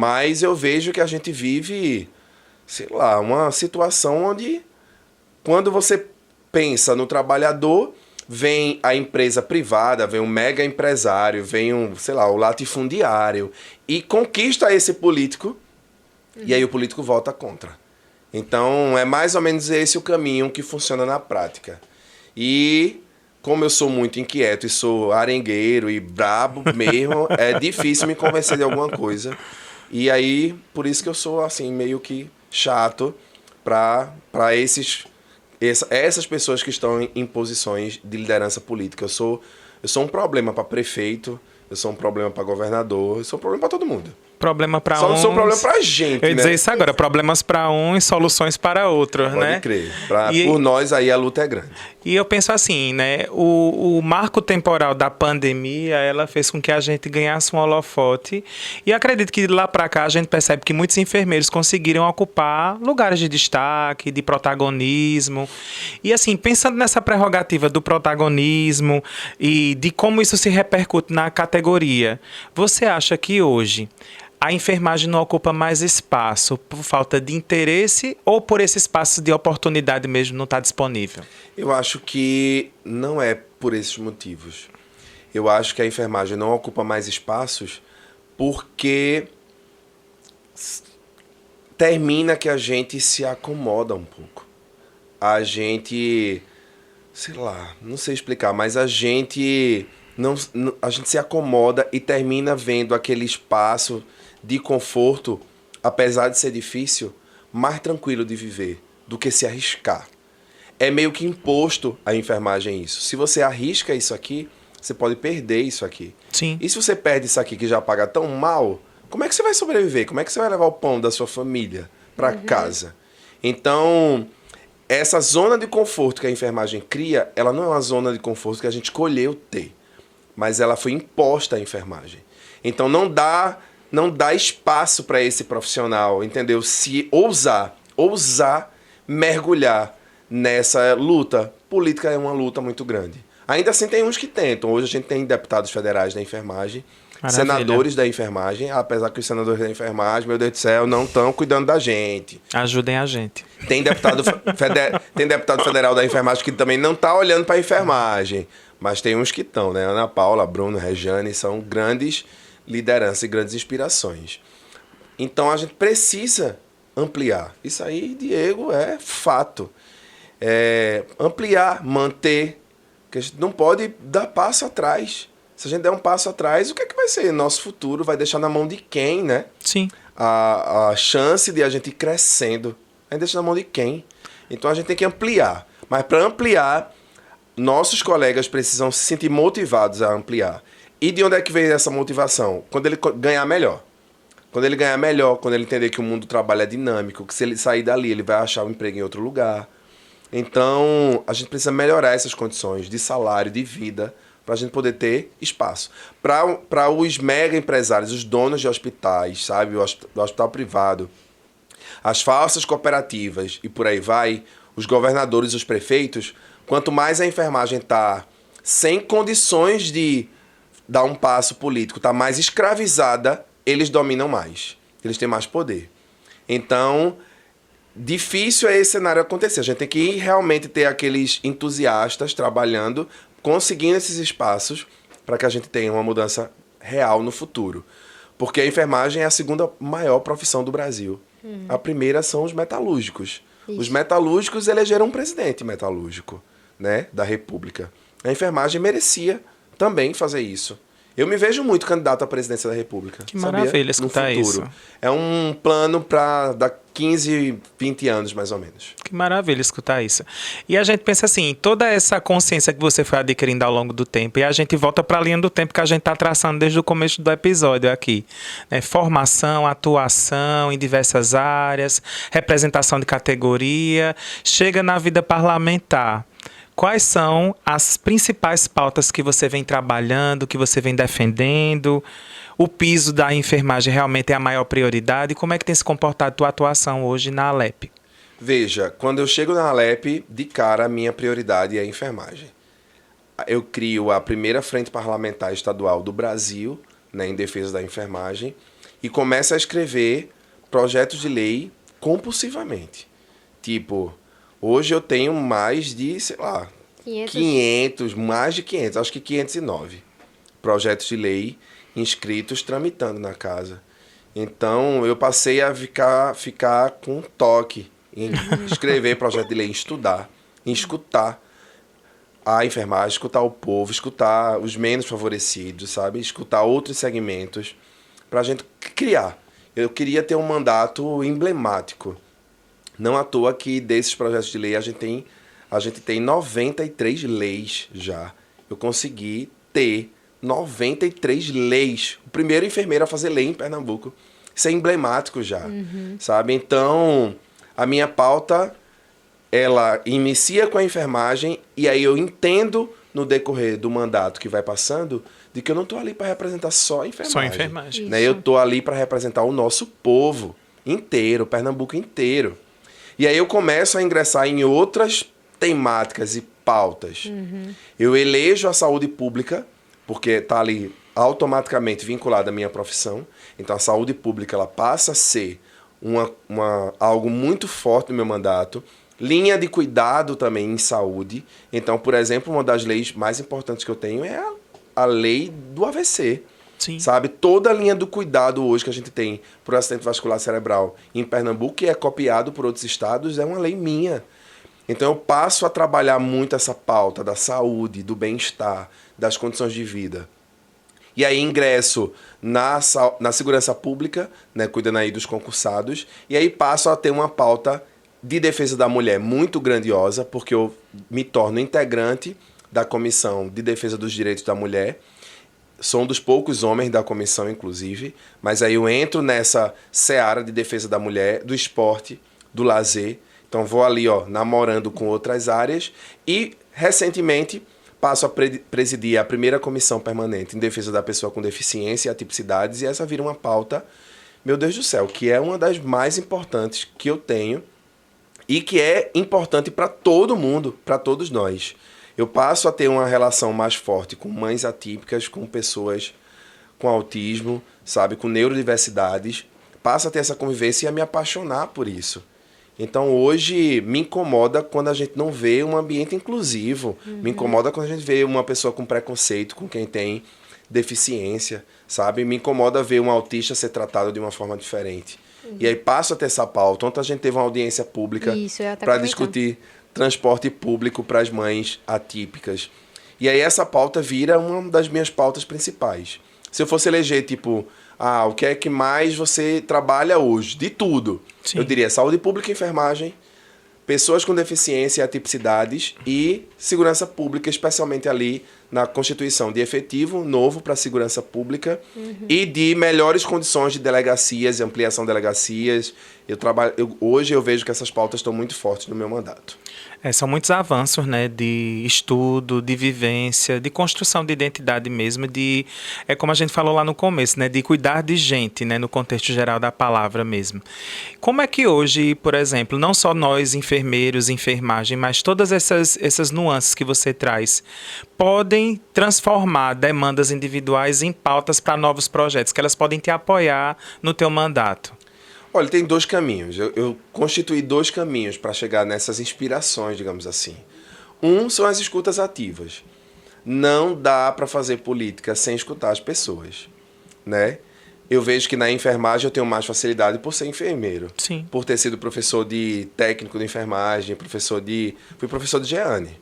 Mas eu vejo que a gente vive, sei lá, uma situação onde, quando você pensa no trabalhador, vem a empresa privada, vem um mega empresário, vem sei lá, o latifundiário e conquista esse político, e aí o político vota contra. Então, é mais ou menos esse o caminho que funciona na prática. E, como eu sou muito inquieto e sou arengueiro e brabo mesmo, é difícil me convencer de alguma coisa. E aí, por isso que eu sou, assim, meio que chato para essas pessoas que estão em posições de liderança política. Eu sou um problema para prefeito, eu sou um problema para governador, eu sou um problema para todo mundo. Problema para uns... Só não sou um problema pra gente, Eu ia dizer né? isso agora, problemas para uns, soluções para outros, né? Pode crer. Por nós aí a luta é grande. E eu penso assim, né? O marco temporal da pandemia, ela fez com que a gente ganhasse um holofote. E acredito que de lá para cá a gente percebe que muitos enfermeiros conseguiram ocupar lugares de destaque, de protagonismo. E assim, pensando nessa prerrogativa do protagonismo e de como isso se repercute na categoria, você acha que hoje a enfermagem não ocupa mais espaço por falta de interesse ou por esse espaço de oportunidade mesmo não estar disponível? Eu acho que não é por esses motivos. Eu acho que a enfermagem não ocupa mais espaços porque termina que a gente se acomoda um pouco. A gente, sei lá, não sei explicar, mas a gente se acomoda e termina vendo aquele espaço de conforto, apesar de ser difícil, mais tranquilo de viver do que se arriscar. É meio que imposto a enfermagem isso. Se você arrisca isso aqui, você pode perder isso aqui. Sim. E se você perde isso aqui que já paga tão mal, como é que você vai sobreviver? Como é que você vai levar o pão da sua família para casa? Então, essa zona de conforto que a enfermagem cria, ela não é uma zona de conforto que a gente escolheu ter, mas ela foi imposta à enfermagem. Então, não dá espaço para esse profissional, entendeu? Se ousar mergulhar nessa luta. Política é uma luta muito grande. Ainda assim tem uns que tentam. Hoje a gente tem deputados federais da enfermagem, Maravilha. Senadores da enfermagem, apesar que os senadores da enfermagem, meu Deus do céu, não estão cuidando da gente. Ajudem a gente. Tem deputado federal da enfermagem que também não está olhando para a enfermagem, mas tem uns que estão, né? Ana Paula, Bruno, Rejane, são grandes lideranças e grandes inspirações. Então a gente precisa ampliar. Isso aí, Diego, é fato. Ampliar, manter, que a gente não pode dar passo atrás. Se a gente der um passo atrás, o que é que vai ser? Nosso futuro vai deixar na mão de quem, né? Sim. A chance de a gente ir crescendo, a gente deixa na mão de quem? Então a gente tem que ampliar. Mas para ampliar, nossos colegas precisam se sentir motivados a ampliar. E de onde é que vem essa motivação? Quando ele ganhar melhor. Quando ele ganhar melhor, quando ele entender que o mundo do trabalho é dinâmico, que se ele sair dali, ele vai achar um emprego em outro lugar. Então, a gente precisa melhorar essas condições de salário, de vida, para a gente poder ter espaço. Para os mega empresários, os donos de hospitais, sabe? O hospital privado, as falsas cooperativas e por aí vai, os governadores e os prefeitos, quanto mais a enfermagem está sem condições de dar um passo político, está mais escravizada, eles dominam mais. Eles têm mais poder. Então, difícil é esse cenário acontecer. A gente tem que realmente ter aqueles entusiastas trabalhando, conseguindo esses espaços para que a gente tenha uma mudança real no futuro. Porque a enfermagem é a segunda maior profissão do Brasil. A primeira são os metalúrgicos. Isso. Os metalúrgicos elegeram um presidente metalúrgico, né, da República. A enfermagem merecia também fazer isso. Eu me vejo muito candidato à presidência da República. Que maravilha escutar isso. É um plano para dar 15, 20 anos, mais ou menos. Que maravilha escutar isso. E a gente pensa assim, toda essa consciência que você foi adquirindo ao longo do tempo, e a gente volta para a linha do tempo que a gente está traçando desde o começo do episódio aqui. Né? Formação, atuação em diversas áreas, representação de categoria, chega na vida parlamentar. Quais são as principais pautas que você vem trabalhando, que você vem defendendo? O piso da enfermagem realmente é a maior prioridade? Como é que tem se comportado a tua atuação hoje na Alep? Veja, quando eu chego na Alep, de cara a minha prioridade é a enfermagem. Eu crio a primeira frente parlamentar estadual do Brasil, né, em defesa da enfermagem, e começa a escrever projetos de lei compulsivamente. Tipo, hoje eu tenho mais de, sei lá, 500, mais de 500, acho que 509 projetos de lei inscritos tramitando na casa. Então, eu passei a ficar com toque em escrever projeto de lei, em estudar, em escutar a enfermagem, escutar o povo, escutar os menos favorecidos, sabe? Escutar outros segmentos para a gente criar. Eu queria ter um mandato emblemático. Não à toa que desses projetos de lei a gente tem 93 leis já. Eu consegui ter 93 leis. O primeiro enfermeiro a fazer lei em Pernambuco. Isso é emblemático já, sabe? Então, a minha pauta, ela inicia com a enfermagem e aí eu entendo no decorrer do mandato que vai passando de que eu não estou ali para representar só a enfermagem. Só a enfermagem. Né? Eu estou ali para representar o nosso povo inteiro, Pernambuco inteiro. E aí eu começo a ingressar em outras temáticas e pautas. Eu elejo a saúde pública, porque está ali automaticamente vinculada à minha profissão. Então a saúde pública ela passa a ser algo muito forte no meu mandato. Linha de cuidado também em saúde. Então, por exemplo, uma das leis mais importantes que eu tenho é a lei do AVC. Sim. Sabe? Toda a linha do cuidado hoje que a gente tem por acidente vascular cerebral em Pernambuco, que é copiado por outros estados, é uma lei minha. Então eu passo a trabalhar muito essa pauta da saúde, do bem-estar, das condições de vida. E aí ingresso na segurança pública, né, cuidando aí dos concursados, e aí passo a ter uma pauta de defesa da mulher muito grandiosa, porque eu me torno integrante da Comissão de Defesa dos Direitos da Mulher. Sou um dos poucos homens da comissão, inclusive, mas aí eu entro nessa seara de defesa da mulher, do esporte, do lazer. Então vou ali, namorando com outras áreas e, recentemente, passo a presidir a primeira comissão permanente em defesa da pessoa com deficiência e atipicidades, e essa vira uma pauta, meu Deus do céu, que é uma das mais importantes que eu tenho e que é importante para todo mundo, para todos nós. Eu passo a ter uma relação mais forte com mães atípicas, com pessoas com autismo, sabe, com neurodiversidades. Passo a ter essa convivência e a me apaixonar por isso. Então, hoje, me incomoda quando a gente não vê um ambiente inclusivo. Me incomoda quando a gente vê uma pessoa com preconceito, com quem tem deficiência, sabe? Me incomoda ver um autista ser tratado de uma forma diferente. E aí passo a ter essa pauta. Ontem a gente teve uma audiência pública para discutir transporte público para as mães atípicas. E aí essa pauta vira uma das minhas pautas principais. Se eu fosse eleger, tipo, o que é que mais você trabalha hoje? De tudo. Sim. Eu diria saúde pública e enfermagem, pessoas com deficiência e atipicidades e segurança pública, especialmente ali na constituição de efetivo novo para a segurança pública e de melhores condições de delegacias e ampliação de delegacias. Hoje eu vejo que essas pautas estão muito fortes no meu mandato. São muitos avanços, né, de estudo, de vivência, de construção de identidade mesmo, como a gente falou lá no começo, né, de cuidar de gente, né, no contexto geral da palavra mesmo. Como é que hoje, por exemplo, não só nós, enfermeiros, enfermagem, mas todas essas nuances que você traz, podem transformar demandas individuais em pautas para novos projetos, que elas podem te apoiar no teu mandato? Olha, tem dois caminhos. Eu constituí dois caminhos para chegar nessas inspirações, digamos assim. Um são as escutas ativas. Não dá para fazer política sem escutar as pessoas, né? Eu vejo que na enfermagem eu tenho mais facilidade por ser enfermeiro. Sim. Por ter sido professor de técnico de enfermagem, fui professor de Jeane.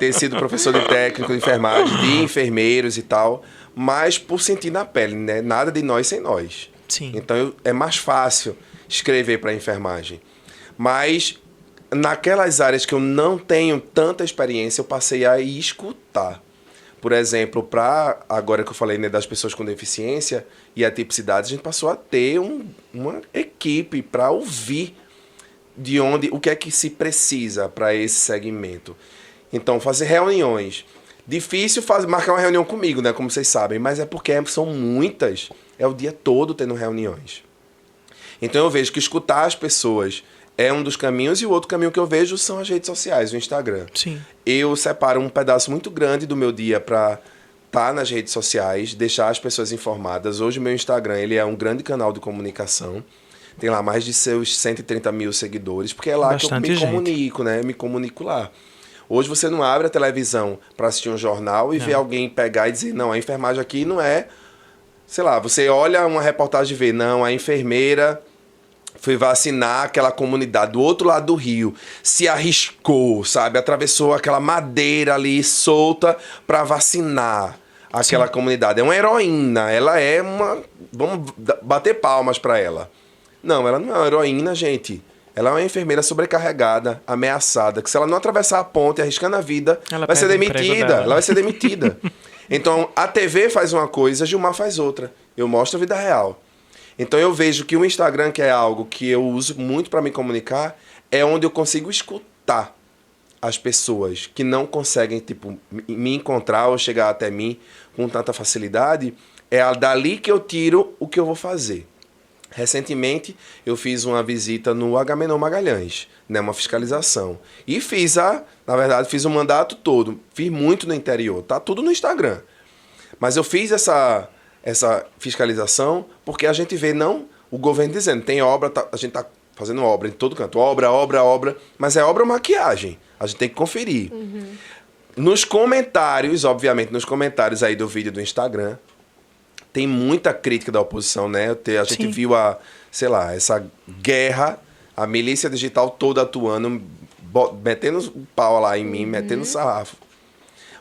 Ter sido professor de técnico de enfermagem, de enfermeiros e tal, mas por sentir na pele, né? Nada de nós sem nós. Sim. Então é mais fácil escrever para a enfermagem. Mas naquelas áreas que eu não tenho tanta experiência, eu passei a escutar. Por exemplo, agora que eu falei, né, das pessoas com deficiência e atipicidade, a gente passou a ter uma equipe para ouvir o que é que se precisa para esse segmento. Então, fazer reuniões. Difícil marcar uma reunião comigo, né, como vocês sabem, mas é porque são muitas. É o dia todo tendo reuniões. Então eu vejo que escutar as pessoas é um dos caminhos, e o outro caminho que eu vejo são as redes sociais, o Instagram. Sim. Eu separo um pedaço muito grande do meu dia para tá nas redes sociais, deixar as pessoas informadas. Hoje o meu Instagram, ele é um grande canal de comunicação. Tem lá mais de seus 130 mil seguidores, porque é lá Bastante que eu me gente. comunico, né? Eu me comunico lá. Hoje você não abre a televisão para assistir um jornal e ver alguém pegar e dizer, não, a enfermagem aqui não é... Sei lá, você olha uma reportagem e vê, não, a enfermeira foi vacinar aquela comunidade do outro lado do rio, se arriscou, sabe? Atravessou aquela madeira ali solta para vacinar aquela comunidade. É uma heroína, ela é uma... Vamos bater palmas para ela. Não, ela não é uma heroína, gente. Ela é uma enfermeira sobrecarregada, ameaçada, que se ela não atravessar a ponte arriscando a vida, Ela vai ser perde o emprego demitida. dela. Ela vai ser demitida. Então, a TV faz uma coisa, a Gilmar faz outra. Eu mostro a vida real. Então, eu vejo que o Instagram, que é algo que eu uso muito para me comunicar, é onde eu consigo escutar as pessoas que não conseguem, tipo, me encontrar ou chegar até mim com tanta facilidade. É dali que eu tiro o que eu vou fazer. Recentemente, eu fiz uma visita no Agamenon Magalhães, né, uma fiscalização. E na verdade, fiz o mandato todo. Fiz muito no interior, tá tudo no Instagram. Mas eu fiz essa fiscalização porque a gente vê, não, o governo dizendo, tem obra, a gente tá fazendo obra em todo canto. Obra, mas é obra ou maquiagem. A gente tem que conferir. Nos comentários, obviamente, nos comentários aí do vídeo do Instagram, tem muita crítica da oposição, né? A gente viu essa guerra, a milícia digital toda atuando, metendo o pau lá em mim, metendo sarrafo.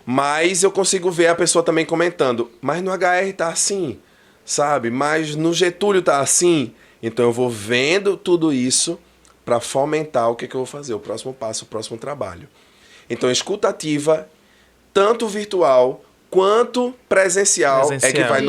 Mas eu consigo ver a pessoa também comentando, mas no HR tá assim, sabe? Mas no Getúlio tá assim. Então eu vou vendo tudo isso para fomentar o que eu vou fazer, o próximo passo, o próximo trabalho. Então, escutativa, tanto virtual quanto presencial. É que vai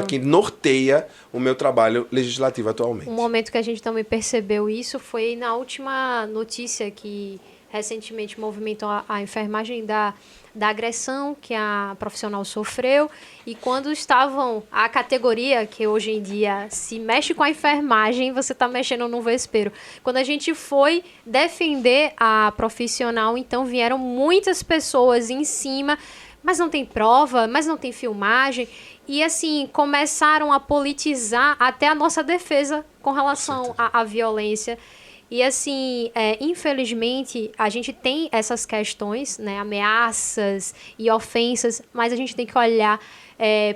que norteia o meu trabalho legislativo atualmente. Um momento que a gente também percebeu isso foi na última notícia que recentemente movimentou a enfermagem da agressão que a profissional sofreu, e quando estavam a categoria que hoje em dia se mexe com a enfermagem, você está mexendo no vespeiro. Quando a gente foi defender a profissional, então vieram muitas pessoas em cima, mas não tem prova, mas não tem filmagem, e assim, começaram a politizar até a nossa defesa com relação à violência. E assim, infelizmente, a gente tem essas questões, né, ameaças e ofensas, mas a gente tem que olhar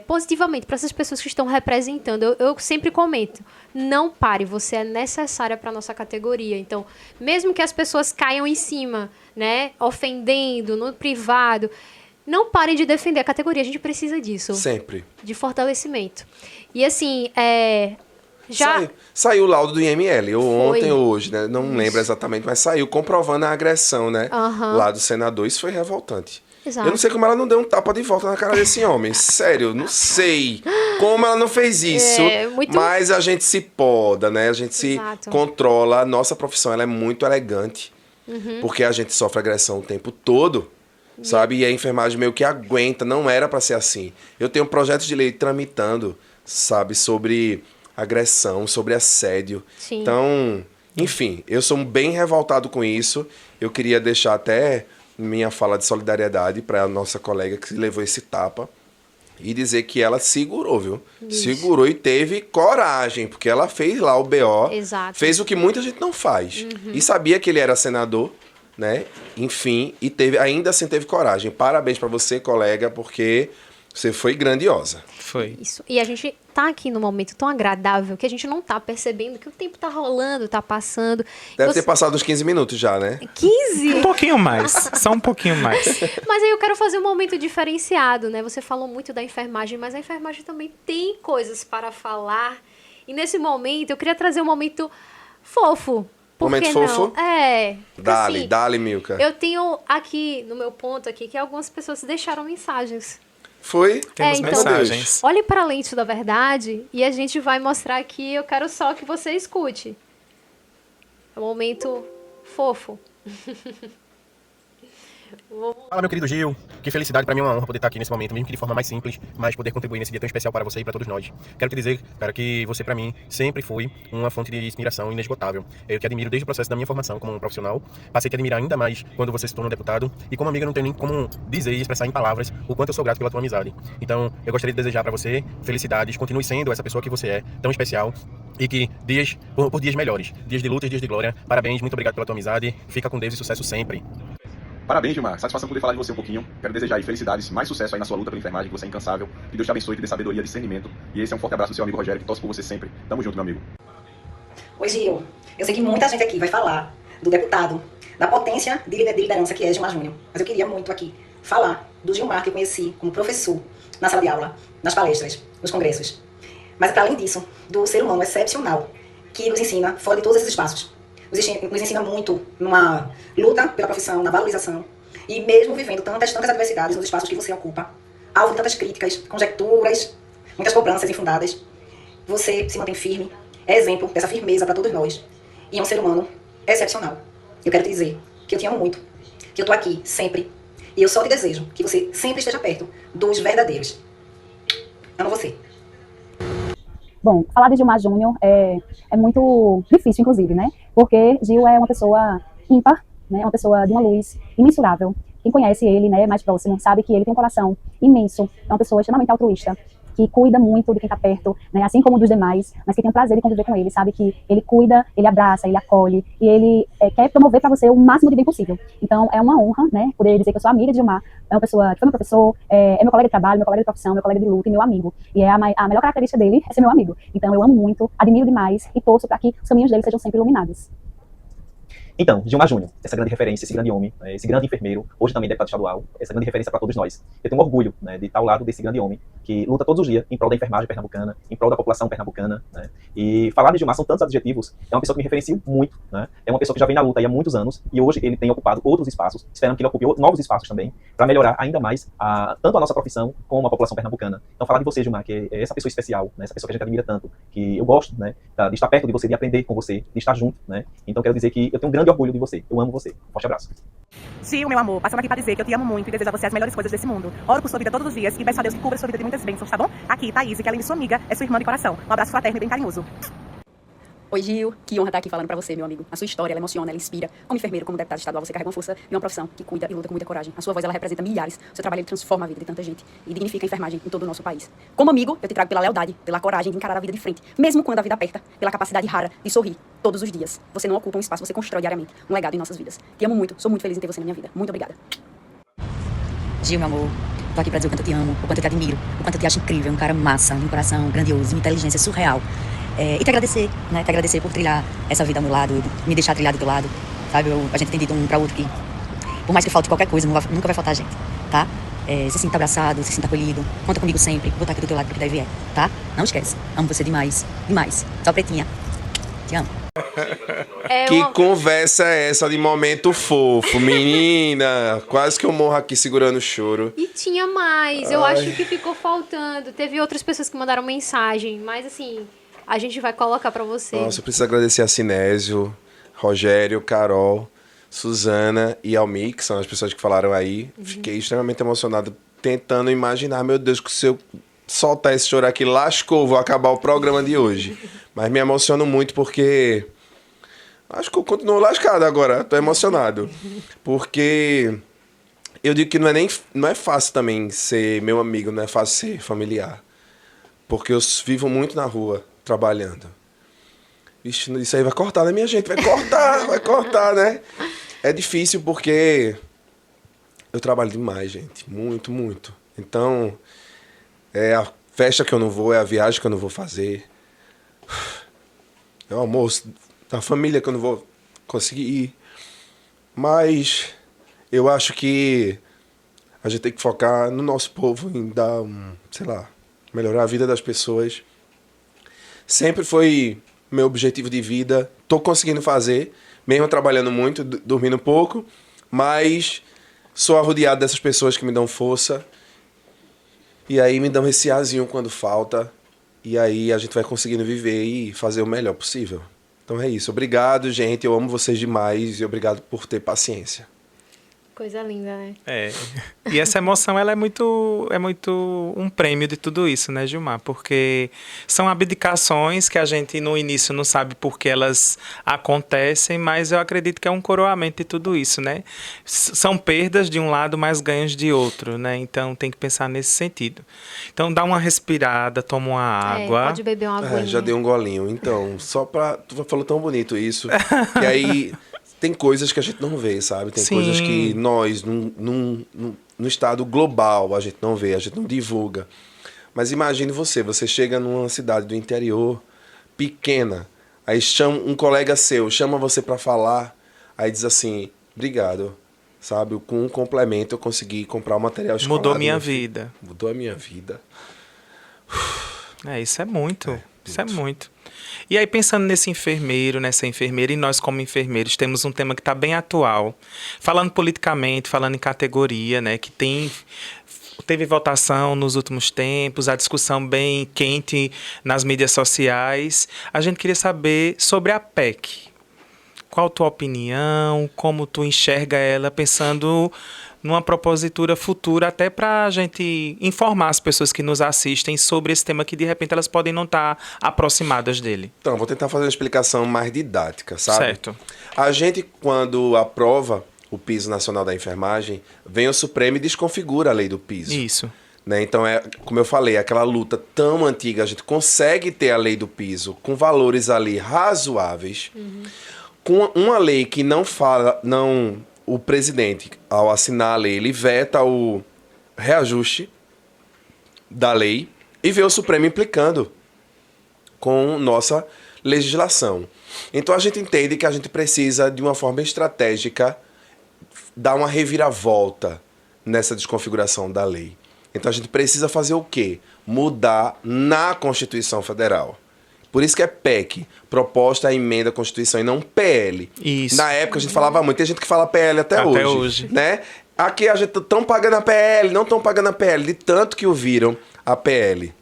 positivamente para essas pessoas que estão representando. Eu sempre comento, não pare, você é necessária para a nossa categoria. Então, mesmo que as pessoas caiam em cima, né, ofendendo no privado, não parem de defender a categoria, a gente precisa disso. Sempre. De fortalecimento. E assim, Saiu o laudo do IML, ontem ou hoje, né? Não lembro exatamente, mas saiu comprovando a agressão, né? Lá do senador. Isso foi revoltante. Exato. Eu não sei como ela não deu um tapa de volta na cara desse homem. Sério, não sei como ela não fez isso. Mas a gente se poda, né? A gente se controla. A nossa profissão, ela é muito elegante. Porque a gente sofre agressão o tempo todo, sabe? E a enfermagem meio que aguenta. Não era pra ser assim. Eu tenho projetos de lei tramitando, sabe? Sobre agressão, sobre assédio. Sim. Então, enfim, eu sou bem revoltado com isso. Eu queria deixar até minha fala de solidariedade para a nossa colega que levou esse tapa e dizer que ela segurou, viu? Isso. Segurou e teve coragem, porque ela fez lá o BO. Exato. Fez o que muita gente não faz. E sabia que ele era senador, né? Enfim, e ainda assim teve coragem. Parabéns para você, colega, porque você foi grandiosa. Foi. Isso. E a gente tá aqui num momento tão agradável que a gente não tá percebendo que o tempo tá rolando, tá passando. Deve ter passado uns 15 minutos já, né? 15? Um pouquinho mais. Só um pouquinho mais. Mas aí eu quero fazer um momento diferenciado, né? Você falou muito da enfermagem, mas a enfermagem também tem coisas para falar. E nesse momento, eu queria trazer um momento fofo. Por Momento que fofo? não? É. Dale, Milka. Eu tenho aqui, no meu ponto aqui, que algumas pessoas deixaram mensagens. Foi? Temos então, mensagens. Olhe para a lente da verdade e a gente vai mostrar aqui. Eu quero só que você escute. É um momento fofo. Fala, meu querido Gil. Que felicidade, para mim é uma honra poder estar aqui nesse momento, mesmo que de forma mais simples, mas poder contribuir nesse dia tão especial para você e para todos nós. Quero te dizer, cara, que você para mim sempre foi uma fonte de inspiração inesgotável. Eu te admiro desde o processo da minha formação como um profissional, passei a te admirar ainda mais quando você se tornou deputado, e como amiga não tenho nem como dizer e expressar em palavras o quanto eu sou grato pela tua amizade. Então, eu gostaria de desejar para você felicidades, continue sendo essa pessoa que você é, tão especial, e que dias por dias melhores, dias de luta e dias de glória. Parabéns, muito obrigado pela tua amizade, fica com Deus e sucesso sempre. Parabéns, Gilmar. Satisfação poder falar de você um pouquinho. Quero desejar aí felicidades, mais sucesso aí na sua luta pela enfermagem, que você é incansável. Que Deus te abençoe, te dê sabedoria, discernimento. E esse é um forte abraço do seu amigo Rogério, que torce por você sempre. Tamo junto, meu amigo. Oi, Gil. Eu sei que muita gente aqui vai falar do deputado, da potência de liderança que é Gilmar Júnior. Mas eu queria muito aqui falar do Gilmar que eu conheci como professor na sala de aula, nas palestras, nos congressos. Mas, para além disso, do ser humano excepcional que nos ensina fora de todos esses espaços. Nos ensina muito numa luta pela profissão, na valorização, e mesmo vivendo tantas adversidades nos espaços que você ocupa, alvo de tantas críticas, conjecturas, muitas cobranças infundadas, você se mantém firme, é exemplo dessa firmeza para todos nós, e é um ser humano excepcional. Eu quero te dizer que eu te amo muito, que eu tô aqui sempre, e eu só te desejo que você sempre esteja perto dos verdadeiros. Amo você. Bom, falar de Gilmar Júnior é muito difícil, inclusive, né? Porque Gil é uma pessoa ímpar, né? Uma pessoa de uma luz imensurável. Quem conhece ele, né, mais próximo, sabe que ele tem um coração imenso, é uma pessoa extremamente altruísta, que cuida muito de quem está perto, né, assim como dos demais, mas que tem o prazer de conviver com ele, sabe que ele cuida, ele abraça, ele acolhe, e ele quer promover para você o máximo de bem possível. Então, é uma honra, né, poder dizer que eu sou amiga de Gilmar, é uma pessoa que foi meu professor, é meu colega de trabalho, meu colega de profissão, meu colega de luta e meu amigo. E a melhor característica dele é ser meu amigo. Então, eu amo muito, admiro demais e torço para que os caminhos dele sejam sempre iluminados. Então, Gilmar Júnior, essa grande referência, esse grande homem, esse grande enfermeiro, hoje também deputado estadual, essa grande referência para todos nós. Eu tenho um orgulho, né, de estar ao lado desse grande homem que luta todos os dias em prol da enfermagem pernambucana, em prol da população pernambucana, né? E falar de Gilmar são tantos adjetivos, é uma pessoa que me referencia muito, né? É uma pessoa que já vem na luta há muitos anos e hoje ele tem ocupado outros espaços, esperando que ele ocupe novos espaços também, para melhorar ainda mais tanto a nossa profissão como a população pernambucana. Então, falar de você, Gilmar, que é essa pessoa especial, né? Essa pessoa que a gente admira tanto, que eu gosto, né, de estar perto de você, de aprender com você, de estar junto, né? Então, quero dizer que eu tenho um grande orgulho de você. Eu amo você. Um forte abraço. Gil, meu amor, passando aqui pra dizer que eu te amo muito e desejo a você as melhores coisas desse mundo. Oro por sua vida todos os dias e peço a Deus que cubra sua vida de muitas bênçãos, tá bom? Aqui, Thaís, que além de sua amiga, é sua irmã de coração. Um abraço fraterno e bem carinhoso. Oi, Gil, que honra estar aqui falando pra você, meu amigo. A sua história, ela emociona, ela inspira. Como enfermeiro, como deputado estadual, você carrega uma força e uma profissão que cuida e luta com muita coragem. A sua voz, ela representa milhares. O seu trabalho, ele transforma a vida de tanta gente e dignifica a enfermagem em todo o nosso país. Como amigo, eu te trago pela lealdade, pela coragem de encarar a vida de frente, mesmo quando a vida aperta, pela capacidade rara de sorrir todos os dias. Você não ocupa um espaço, você constrói diariamente um legado em nossas vidas. Te amo muito, sou muito feliz em ter você na minha vida. Muito obrigada. Gil, meu amor, tô aqui pra dizer o quanto eu te amo, o quanto eu te admiro, o quanto eu te acho incrível, um cara massa, um coração grandioso, uma inteligência surreal. E te agradecer, né? Te agradecer por trilhar essa vida ao meu lado, me deixar trilhar do teu lado, sabe? A gente tem dito um pra outro que, por mais que falte qualquer coisa, nunca vai faltar a gente, tá? Se sinta abraçado, se sinta acolhido, conta comigo sempre, vou estar aqui do teu lado porque daí vier, tá? Não esquece, amo você demais, demais. Tchau, pretinha, te amo. Que conversa é essa de momento fofo, menina? Quase que eu morro aqui segurando o choro. E tinha mais, eu acho que ficou faltando. Teve outras pessoas que mandaram mensagem, mas assim, a gente vai colocar pra você. Nossa, eu preciso agradecer a Sinésio, Rogério, Carol, Suzana e Almi, que são as pessoas que falaram aí. Fiquei extremamente emocionado tentando imaginar, meu Deus, que se eu soltar esse choro aqui, lascou, vou acabar o programa de hoje. Mas me emociono muito porque acho que eu continuo lascado agora, tô emocionado. Porque eu digo que não é fácil também ser meu amigo, não é fácil ser familiar. Porque eu vivo muito na rua, trabalhando. Vixe, isso aí vai cortar, né, minha gente? Vai cortar, né? É difícil porque eu trabalho demais, gente. Muito, muito. Então, é a festa que eu não vou, é a viagem que eu não vou fazer. É o almoço da família que eu não vou conseguir ir. Mas eu acho que a gente tem que focar no nosso povo, em dar melhorar a vida das pessoas. Sempre foi meu objetivo de vida. Tô conseguindo fazer, mesmo trabalhando muito, dormindo pouco, mas sou arrodeado dessas pessoas que me dão força. E aí me dão esse azinho quando falta. E aí a gente vai conseguindo viver e fazer o melhor possível. Então é isso. Obrigado, gente. Eu amo vocês demais e obrigado por ter paciência. Coisa linda, né? É. E essa emoção, ela é muito um prêmio de tudo isso, né, Gilmar? Porque são abdicações que a gente no início não sabe por que elas acontecem, mas eu acredito que é um coroamento de tudo isso, né? São perdas de um lado, mas ganhos de outro, né? Então tem que pensar nesse sentido. Então dá uma respirada, toma uma água. Pode beber uma aguinha. Já dei um golinho. Então, só pra... Tu falou tão bonito isso. E aí... Tem coisas que a gente não vê, sabe? Tem Sim. coisas que nós, no estado global, a gente não vê, a gente não divulga. Mas imagine você chega numa cidade do interior, pequena, aí chama um colega seu, chama você para falar, aí diz assim, obrigado, sabe? Com um complemento eu consegui comprar o material escolar. Mudou minha vida. Mudou a minha vida. Isso é muito. Isso é muito. E aí, pensando nesse enfermeiro, nessa enfermeira, e nós como enfermeiros, temos um tema que está bem atual. Falando politicamente, falando em categoria, né? Que teve votação nos últimos tempos, a discussão bem quente nas mídias sociais. A gente queria saber sobre a PEC. Qual a tua opinião? Como tu enxerga ela, pensando numa propositura futura, até para a gente informar as pessoas que nos assistem sobre esse tema que, de repente, elas podem não estar aproximadas dele. Então, vou tentar fazer uma explicação mais didática, sabe? Certo. A gente, quando aprova o piso nacional da enfermagem, vem o Supremo e desconfigura a lei do piso. Isso. Né? Então, como eu falei, aquela luta tão antiga, a gente consegue ter a lei do piso com valores ali razoáveis, com uma lei que não fala... O presidente, ao assinar a lei, ele veta o reajuste da lei e vê o Supremo implicando com nossa legislação. Então a gente entende que a gente precisa, de uma forma estratégica, dar uma reviravolta nessa desconfiguração da lei. Então a gente precisa fazer o quê? Mudar na Constituição Federal. Por isso que é PEC, Proposta à Emenda à Constituição, e não PL. Isso. Na época a gente falava muito, tem gente que fala PL até hoje. Né? Aqui a gente estão pagando a PL, não estão pagando a PL, de tanto que ouviram a PL.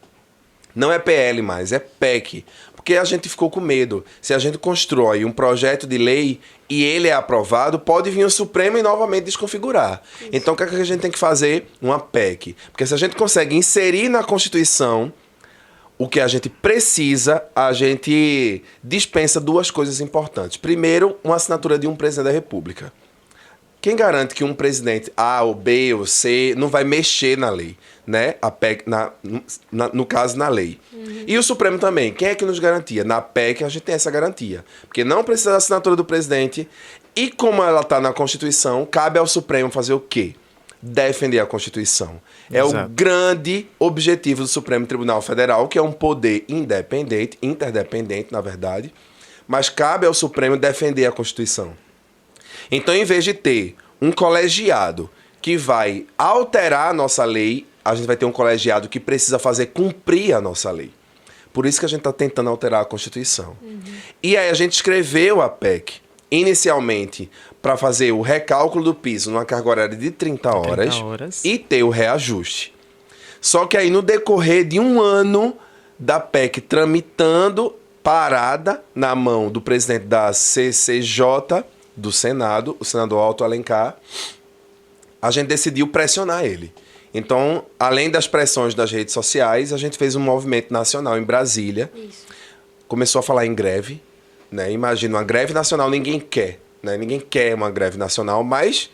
Não é PL mais, é PEC. Porque a gente ficou com medo. Se a gente constrói um projeto de lei e ele é aprovado, pode vir o Supremo e novamente desconfigurar. Isso. Então o que é que a gente tem que fazer? Uma PEC. Porque se a gente consegue inserir na Constituição o que a gente precisa, a gente dispensa duas coisas importantes. Primeiro, uma assinatura de um presidente da República. Quem garante que um presidente A ou B ou C não vai mexer na lei, né? A PEC, no caso, na lei. E o Supremo também. Quem é que nos garantia? Na PEC a gente tem essa garantia. Porque não precisa da assinatura do presidente. E como ela está na Constituição, cabe ao Supremo fazer o quê? Defender a Constituição. É o grande objetivo do Supremo Tribunal Federal, que é um poder independente, interdependente, na verdade, mas cabe ao Supremo defender a Constituição. Então, em vez de ter um colegiado que vai alterar a nossa lei, a gente vai ter um colegiado que precisa fazer cumprir a nossa lei. Por isso que a gente está tentando alterar a Constituição. E aí a gente escreveu a PEC, inicialmente, para fazer o recálculo do piso numa carga horária de 30 horas e ter o reajuste. Só que aí, no decorrer de um ano da PEC tramitando, parada na mão do presidente da CCJ, do Senado, o senador Otto Alencar, a gente decidiu pressionar ele. Então, além das pressões das redes sociais, a gente fez um movimento nacional em Brasília. Isso. Começou a falar em greve. Né? Imagina, uma greve nacional ninguém quer. Né? Ninguém quer uma greve nacional, mas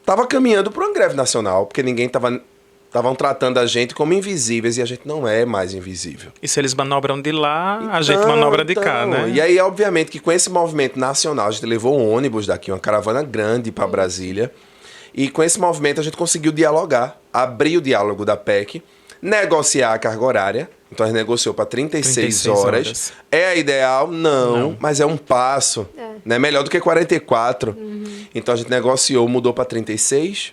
estava caminhando para uma greve nacional, porque estavam tratando a gente como invisíveis e a gente não é mais invisível. E se eles manobram de lá, a gente manobra de cá, né? E aí, obviamente, que com esse movimento nacional, a gente levou um ônibus daqui, uma caravana grande para Brasília, e com esse movimento a gente conseguiu dialogar, abrir o diálogo da PEC, negociar a carga horária. Então a gente negociou para 36 horas. É a ideal? Não, mas é um passo. Né? Melhor do que 44. Então a gente negociou, mudou para 36.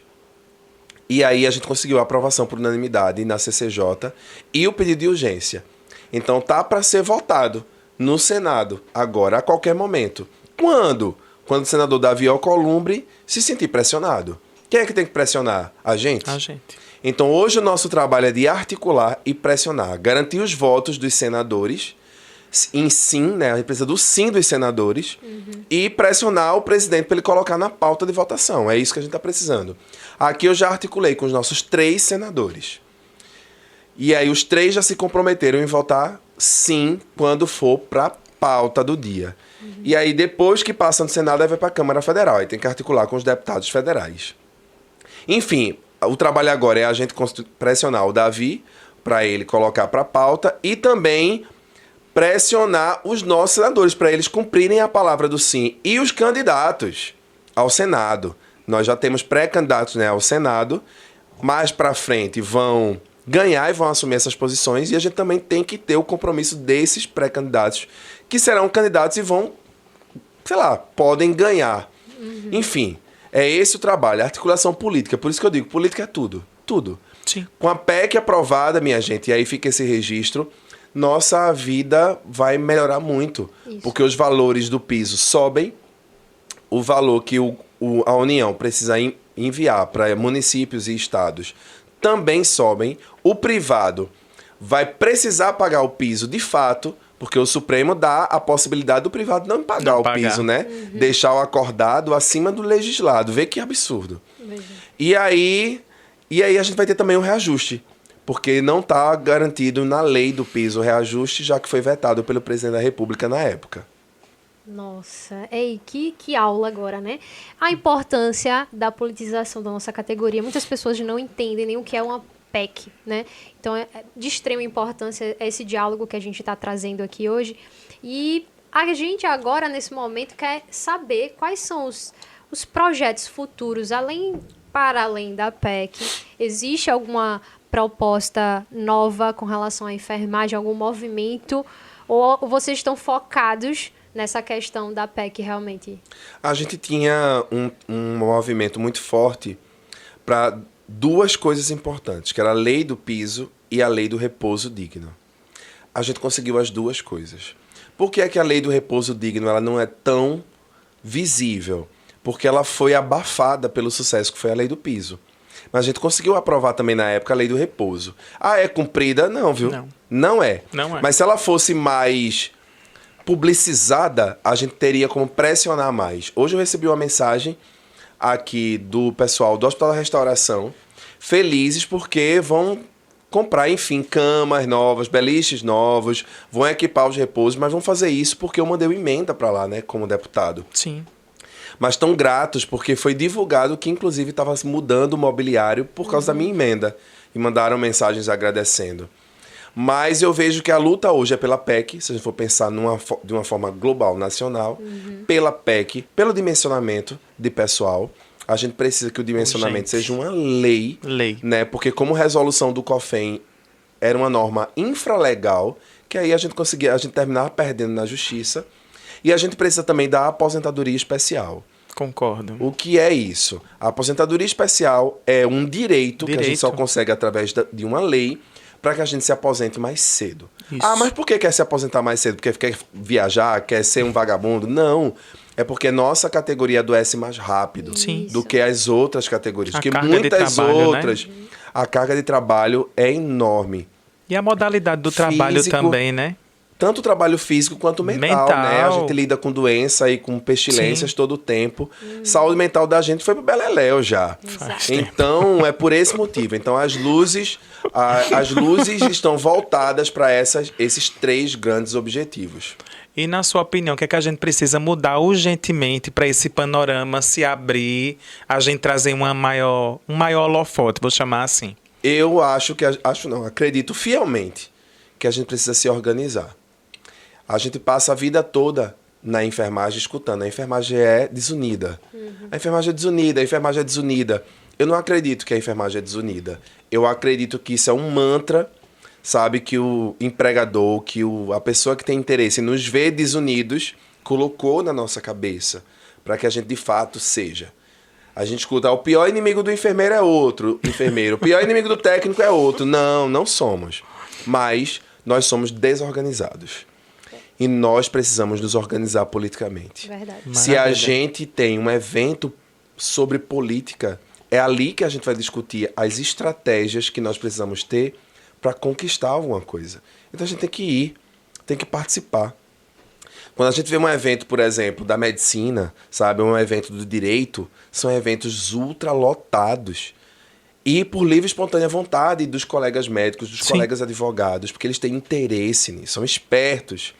E aí a gente conseguiu a aprovação por unanimidade na CCJ e o pedido de urgência. Então tá para ser votado no Senado agora, a qualquer momento. Quando? Quando o senador Davi Alcolumbre se sentir pressionado. Quem é que tem que pressionar? A gente? A gente. Então, hoje o nosso trabalho é de articular e pressionar, garantir os votos dos senadores, em sim, né? A gente precisa do sim dos senadores e pressionar o presidente para ele colocar na pauta de votação. É isso que a gente está precisando. Aqui eu já articulei com os nossos 3 senadores. E aí os 3 já se comprometeram em votar sim quando for para pauta do dia. E aí depois que passa no Senado, aí vai para a Câmara Federal. Aí tem que articular com os deputados federais. Enfim, o trabalho agora é a gente pressionar o Davi para ele colocar para pauta e também pressionar os nossos senadores para eles cumprirem a palavra do sim e os candidatos ao Senado. Nós já temos pré-candidatos, né, ao Senado, mais para frente vão ganhar e vão assumir essas posições, e a gente também tem que ter o compromisso desses pré-candidatos, que serão candidatos e vão, sei lá, podem ganhar. Enfim, é esse o trabalho, a articulação política. Por isso que eu digo, política é tudo, tudo. Sim. Com a PEC aprovada, minha gente, e aí fica esse registro, nossa vida vai melhorar muito, porque os valores do piso sobem, o valor que a União precisa enviar para municípios e estados também sobem, o privado vai precisar pagar o piso de fato, porque o Supremo dá a possibilidade do privado não pagar piso, né? Deixar o acordado acima do legislado. Vê que absurdo. E aí a gente vai ter também um reajuste, porque não está garantido na lei do piso o reajuste, já que foi vetado pelo presidente da República na época. Nossa, que aula agora, né? A importância da politização da nossa categoria. Muitas pessoas não entendem nem o que é uma PEC, né? Então, é de extrema importância esse diálogo que a gente está trazendo aqui hoje. E a gente agora, nesse momento, quer saber quais são os projetos futuros, para além da PEC. Existe alguma proposta nova com relação à enfermagem, algum movimento? Ou vocês estão focados nessa questão da PEC realmente? A gente tinha um movimento muito forte para 2 coisas importantes, que era a lei do piso e a lei do repouso digno. A gente conseguiu as 2 coisas. Por que é que a lei do repouso digno ela não é tão visível? Porque ela foi abafada pelo sucesso que foi a lei do piso. Mas a gente conseguiu aprovar também na época a lei do repouso. Ah, é cumprida? Não, viu? Não é. Mas se ela fosse mais publicizada, a gente teria como pressionar mais. Hoje eu recebi uma mensagem aqui do pessoal do Hospital da Restauração, felizes porque vão comprar, enfim, camas novas, beliches novos, vão equipar os repousos, mas vão fazer isso porque eu mandei uma emenda para lá, né, como deputado. Sim. Mas estão gratos porque foi divulgado que, inclusive, estava mudando o mobiliário por causa da minha emenda. E mandaram mensagens agradecendo. Mas eu vejo que a luta hoje é pela PEC, se a gente for pensar de uma forma global, nacional, pela PEC, pelo dimensionamento de pessoal. A gente precisa que o dimensionamento seja uma lei, né? Porque como resolução do COFEM era uma norma infralegal, que aí a gente terminava perdendo na justiça. E a gente precisa também da aposentadoria especial. Concordo. O que é isso? A aposentadoria especial é um direito que a gente só consegue através de uma lei para que a gente se aposente mais cedo. Isso. Ah, mas por que quer se aposentar mais cedo? Porque quer viajar, quer ser um vagabundo? Não. É porque nossa categoria adoece mais rápido do que as outras categorias. Porque muitas outras, a carga de trabalho é enorme. E a modalidade do trabalho também, né? Tanto o trabalho físico quanto mental, né? A gente lida com doença e com pestilências todo o tempo. Saúde mental da gente foi pro beleléu já. Então, é por esse motivo. Então, as luzes estão voltadas para esses 3 grandes objetivos. E, na sua opinião, o que é que a gente precisa mudar urgentemente para esse panorama se abrir, a gente trazer um maior holofote, vou chamar assim? Eu acredito fielmente que a gente precisa se organizar. A gente passa a vida toda na enfermagem escutando. A enfermagem é desunida. A enfermagem é desunida. Eu não acredito que a enfermagem é desunida. Eu acredito que isso é um mantra, sabe, que o empregador, que a pessoa que tem interesse em nos ver desunidos, colocou na nossa cabeça, para que a gente de fato seja. A gente escuta, o pior inimigo do enfermeiro é outro enfermeiro, o pior inimigo do técnico é outro. Não somos. Mas nós somos desorganizados. E nós precisamos nos organizar politicamente. Verdade. Se a gente tem um evento sobre política, é ali que a gente vai discutir as estratégias que nós precisamos ter para conquistar alguma coisa. Então a gente tem que ir tem que participar. Quando a gente vê um evento, por exemplo, da medicina, sabe, um evento do direito, são eventos ultra lotados. E por livre e espontânea vontade dos colegas médicos, dos colegas advogados, porque eles têm interesse nisso, são espertos.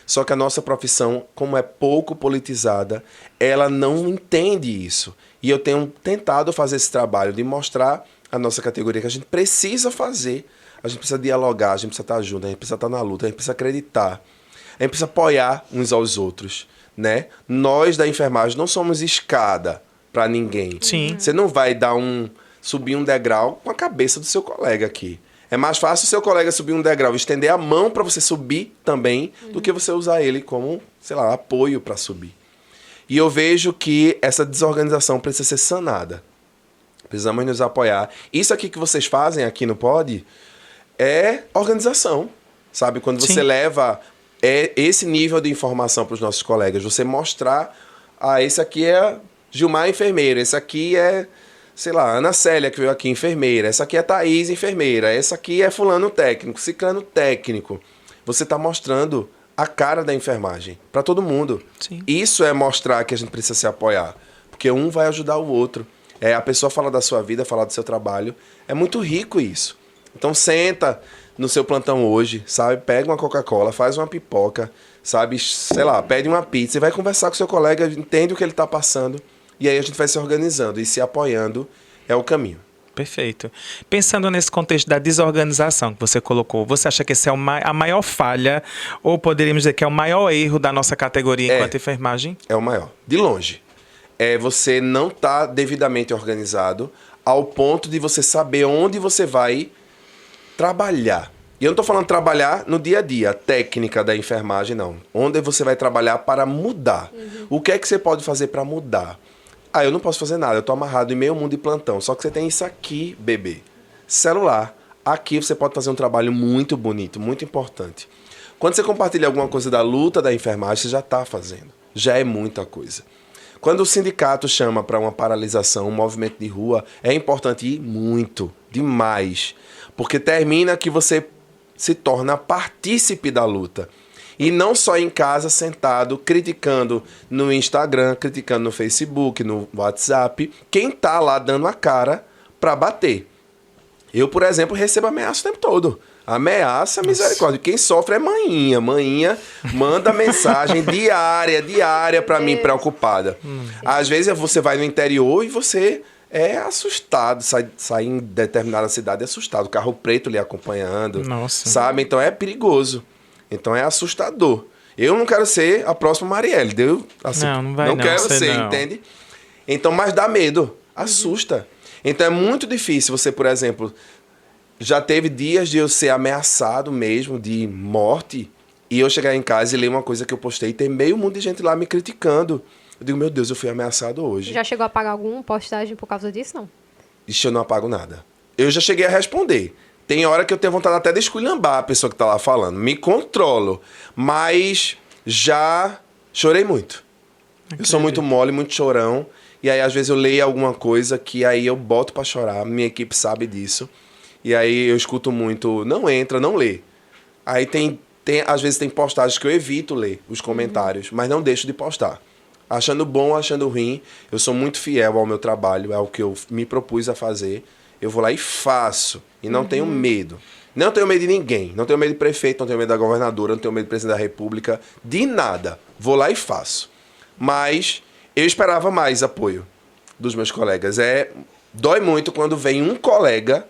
Só que a nossa profissão, como é pouco politizada, ela não entende isso. E eu tenho tentado fazer esse trabalho de mostrar à nossa categoria que a gente precisa fazer. A gente precisa dialogar, a gente precisa estar junto, a gente precisa estar na luta, a gente precisa acreditar. A gente precisa apoiar uns aos outros, né? Nós da enfermagem não somos escada para ninguém. Sim. Você não vai subir um degrau com a cabeça do seu colega aqui. É mais fácil o seu colega subir um degrau, estender a mão para você subir também, do que você usar ele como, sei lá, apoio para subir. E eu vejo que essa desorganização precisa ser sanada. Precisamos nos apoiar. Isso aqui que vocês fazem aqui no Pod é organização, sabe? Quando você leva esse nível de informação para os nossos colegas, você mostrar, esse aqui é Gilmar, enfermeira, esse aqui é, sei lá, Ana Célia, que veio aqui, enfermeira, essa aqui é Thaís, enfermeira, essa aqui é fulano técnico, ciclano técnico. Você está mostrando a cara da enfermagem para todo mundo. Sim. Isso é mostrar que a gente precisa se apoiar, porque um vai ajudar o outro. A pessoa falar da sua vida, falar do seu trabalho, é muito rico isso. Então senta no seu plantão hoje, sabe? Pega uma Coca-Cola, faz uma pipoca, sabe? Sei lá, pede uma pizza e vai conversar com seu colega, entende o que ele está passando. E aí a gente vai se organizando e se apoiando, é o caminho. Perfeito. Pensando nesse contexto da desorganização que você colocou, você acha que essa é a maior falha, ou poderíamos dizer que é o maior erro da nossa categoria enquanto enfermagem? É o maior, de longe. Você não está devidamente organizado ao ponto de você saber onde você vai trabalhar. E eu não estou falando trabalhar no dia a dia, a técnica da enfermagem, não. Onde você vai trabalhar para mudar. O que é que você pode fazer para mudar? Eu não posso fazer nada, eu estou amarrado em meio mundo de plantão. Só que você tem isso aqui, bebê. Celular. Aqui você pode fazer um trabalho muito bonito, muito importante. Quando você compartilha alguma coisa da luta da enfermagem, você já está fazendo. Já é muita coisa. Quando o sindicato chama para uma paralisação, um movimento de rua, é importante ir muito, demais. Porque termina que você se torna partícipe da luta. E não só em casa, sentado, criticando no Instagram, criticando no Facebook, no WhatsApp. Quem tá lá dando a cara para bater. Eu, por exemplo, recebo ameaça o tempo todo. Ameaça, misericórdia. Quem sofre é maninha. Maninha manda mensagem diária para mim, preocupada. Às vezes você vai no interior e você é assustado. Sai em determinada cidade assustado. Carro preto lhe acompanhando. Nossa. Sabe? Então é perigoso. Então é assustador. Eu não quero ser a próxima Marielle. Assim, não quero ser, entende? Então, mas dá medo. Assusta. Então é muito difícil você, por exemplo... Já teve dias de eu ser ameaçado mesmo, de morte, e eu chegar em casa e ler uma coisa que eu postei e ter meio mundo de gente lá me criticando. Eu digo, meu Deus, eu fui ameaçado hoje. Já chegou a apagar alguma postagem por causa disso, não? Ixi, eu não apago nada. Eu já cheguei a responder. Tem hora que eu tenho vontade até de esculhambar a pessoa que tá lá falando. Me controlo. Mas já chorei muito. Eu sou muito mole, muito chorão. E aí, às vezes, eu leio alguma coisa que aí eu boto pra chorar. Minha equipe sabe disso. E aí eu escuto muito, não entra, não lê. Aí às vezes tem postagens que eu evito ler os comentários, mas não deixo de postar. Achando bom, achando ruim, eu sou muito fiel ao meu trabalho, é o que eu me propus a fazer. Eu vou lá e faço. E não tenho medo. Não tenho medo de ninguém. Não tenho medo de prefeito, não tenho medo da governadora, não tenho medo do presidente da república. De nada. Vou lá e faço. Mas eu esperava mais apoio dos meus colegas. Dói muito quando vem um colega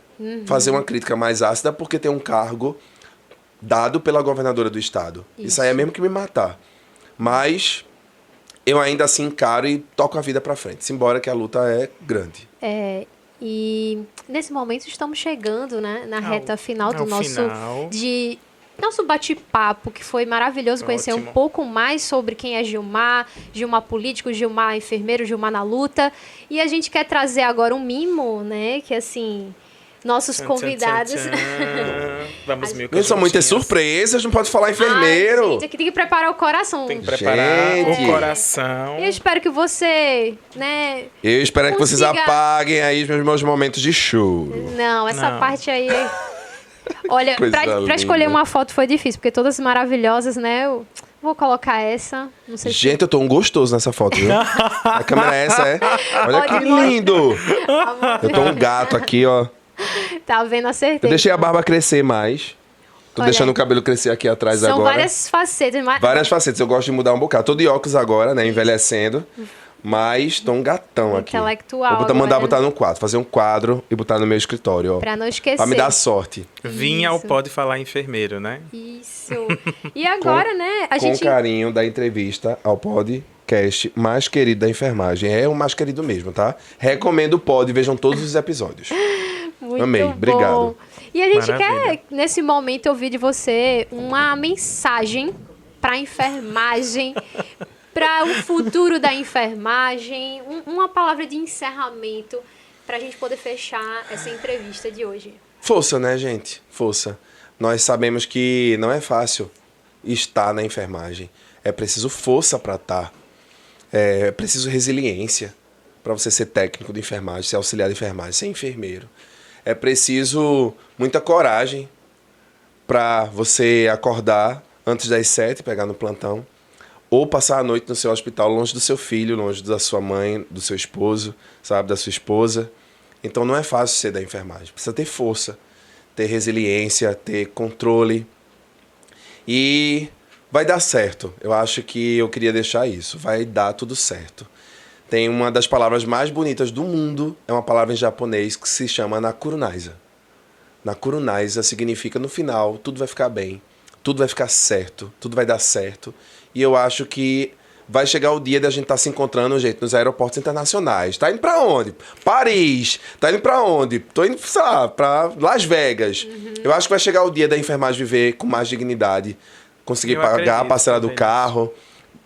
fazer uma crítica mais ácida porque tem um cargo dado pela governadora do estado. Isso aí é mesmo que me matar. Mas eu ainda assim encaro e toco a vida pra frente. Embora que a luta é grande. E nesse momento estamos chegando, né, na reta final do nosso bate-papo, que foi maravilhoso conhecer um pouco mais sobre quem é Gilmar político, Gilmar enfermeiro, Gilmar na luta. E a gente quer trazer agora um mimo, né, que assim... Nossos convidados. Vamos mil Não são muitas surpresas, não pode falar enfermeiro. Ai, gente, aqui tem que preparar o coração. Tem que preparar o coração. Eu espero que você, né? Eu espero que vocês apaguem aí os meus momentos de choro. Não, essa parte aí. Olha, Coisa pra escolher linda. uma foto foi difícil, porque todas maravilhosas, né? Eu vou colocar essa. Não sei Gente, eu tô um gostoso nessa foto, viu? A câmera é essa, é? Olha que lindo! Eu tô um gato aqui, ó. se tá vendo, acertei. Eu deixei a barba crescer mais. Tô Olha deixando aí. o cabelo crescer aqui atrás São agora. várias facetas. Várias facetas. Eu gosto de mudar um bocado. Tô de óculos agora, né? Envelhecendo. Mas tô um gatão aqui. Intelectual Vou mandar agora. botar num quadro. Fazer um quadro e botar no meu escritório, ó. Pra não esquecer. Pra me dar sorte. Vinha ao Isso. Pode Falar Enfermeiro, né? Isso. E agora, né? A Com gente... carinho da entrevista ao podcast mais querido da enfermagem. É o mais querido mesmo, tá? Recomendo o pod. Vejam todos os episódios. Muito Amei, bom. obrigado. E a gente Maravilha. quer, nesse momento, ouvir de você uma mensagem para a enfermagem, para o futuro da enfermagem, uma palavra de encerramento para a gente poder fechar essa entrevista de hoje. Força, né, gente? Força. Nós sabemos que não é fácil estar na enfermagem. É preciso força para estar. É preciso resiliência para você ser técnico de enfermagem, ser auxiliar de enfermagem, ser enfermeiro. É preciso muita coragem para você acordar antes das 7, pegar no plantão, ou passar a noite no seu hospital longe do seu filho, longe da sua mãe, do seu esposo, sabe, da sua esposa. Então não é fácil ser da enfermagem. Precisa ter força, ter resiliência, ter controle. E vai dar certo. Eu acho que eu queria deixar isso. Vai dar tudo certo. Tem uma das palavras mais bonitas do mundo, é uma palavra em japonês que se chama Nakurunaisa. Nakurunaisa significa, no final, tudo vai ficar bem, tudo vai ficar certo, tudo vai dar certo. E eu acho que vai chegar o dia da gente estar se encontrando, gente, nos aeroportos internacionais. Tá indo pra onde? Paris. Tá indo pra onde? Tô indo, sei lá, pra Las Vegas. Eu acho que vai chegar o dia da enfermagem viver com mais dignidade, conseguir Eu pagar a acredito parcela do também carro,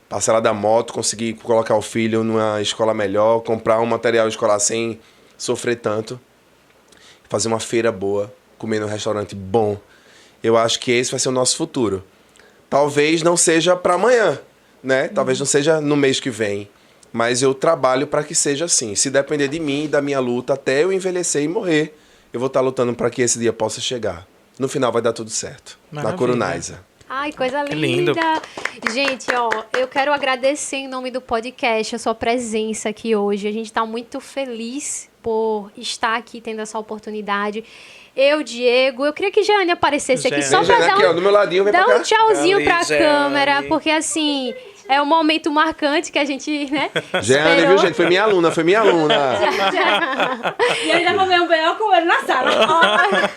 parcela da moto, conseguir colocar o filho numa escola melhor, comprar um material escolar sem sofrer tanto, fazer uma feira boa, comer num restaurante bom. Eu acho que esse vai ser o nosso futuro. Talvez não seja para amanhã, né? Talvez não seja no mês que vem, mas eu trabalho para que seja assim. Se depender de mim e da minha luta até eu envelhecer e morrer, eu vou estar lutando para que esse dia possa chegar. No final vai dar tudo certo. Maravilha. Na Corunaisa. Ai, coisa Que linda. lindo. Gente, ó, eu quero agradecer em nome do podcast a sua presença aqui hoje. A gente está muito feliz por estar aqui tendo essa oportunidade. Eu, Diego, eu queria que Jeane aparecesse aqui só Vem, para Jeane, dar aqui, ó, do meu ladinho, vem dar pra um cá. tchauzinho Ali, pra Jeane. câmera, porque assim, é um momento marcante que a gente, né? Jeane, esperou. viu, gente? Foi minha aluna, foi minha aluna. E ainda vou ver um B.O. com ele na sala.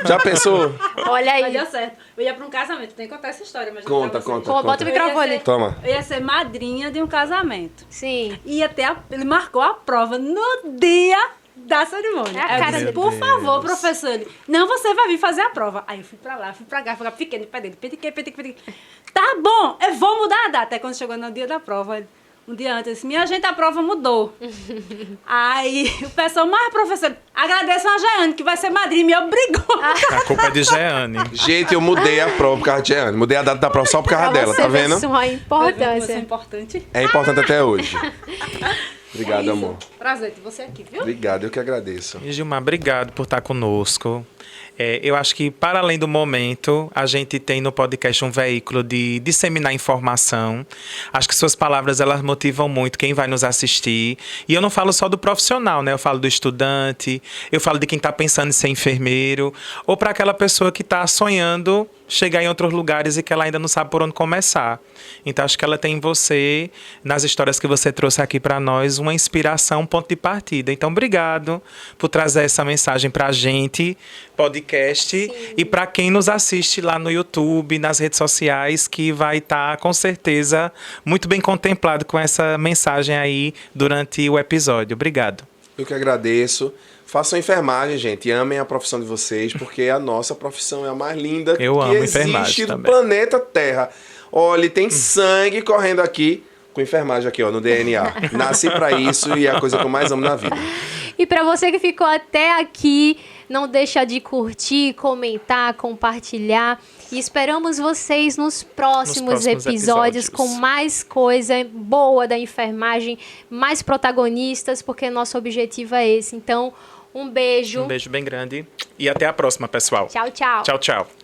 Já pensou? Olha Mas aí. deu certo. Eu ia pra um casamento, tem que contar essa história. Mas Conta, pra você. conta, Pô, bota o microfone. Toma. Eu ia ser madrinha de um casamento. Sim. Ia ter ele marcou a prova no dia da cerimônia. É a Aí eu cara disse, dele. por favor, professor. Ele, não, você vai vir fazer a prova. Aí eu fui pra lá, fui pra cá, fiquei no pé dele. Pediquei. Tá bom, eu vou mudar a data. Aí quando chegou no dia da prova, um dia antes, eu disse, minha gente, a prova mudou. Aí o pessoal, mas professor, agradeço a Jeane, que vai ser madrinha, me obrigou. A culpa é de Jeane. Gente, eu mudei a prova por causa de Jeane. Mudei a data da prova só por causa Pra dela, você tá ver vendo? sua Você é importância. importante. É importante até hoje. Obrigado, É isso. amor. Prazer ter você aqui, viu? Obrigado, eu que agradeço. E, Gilmar, obrigado por estar conosco. Eu acho que, para além do momento, a gente tem no podcast um veículo de disseminar informação. Acho que suas palavras, elas motivam muito quem vai nos assistir. E eu não falo só do profissional, né? Eu falo do estudante, eu falo de quem está pensando em ser enfermeiro, ou para aquela pessoa que está sonhando chegar em outros lugares e que ela ainda não sabe por onde começar. Então, acho que ela tem em você, nas histórias que você trouxe aqui para nós, uma inspiração, um ponto de partida. Então, obrigado por trazer essa mensagem para a gente, podcast, e para quem nos assiste lá no YouTube, nas redes sociais, que vai estar, com certeza, muito bem contemplado com essa mensagem aí durante o episódio. Obrigado. Eu que agradeço. Façam enfermagem, gente. Amem a profissão de vocês, porque a nossa profissão é a mais linda Eu que amo existe enfermagem do também. planeta Terra. Olha, tem sangue correndo aqui com enfermagem aqui, ó, no DNA. Nasci pra isso e é a coisa que eu mais amo na vida. E para você que ficou até aqui, não deixa de curtir, comentar, compartilhar. E esperamos vocês nos próximos episódios com mais coisa boa da enfermagem, mais protagonistas, porque nosso objetivo é esse. Então, um beijo. Um beijo bem grande e até a próxima, pessoal. Tchau, tchau. Tchau, tchau.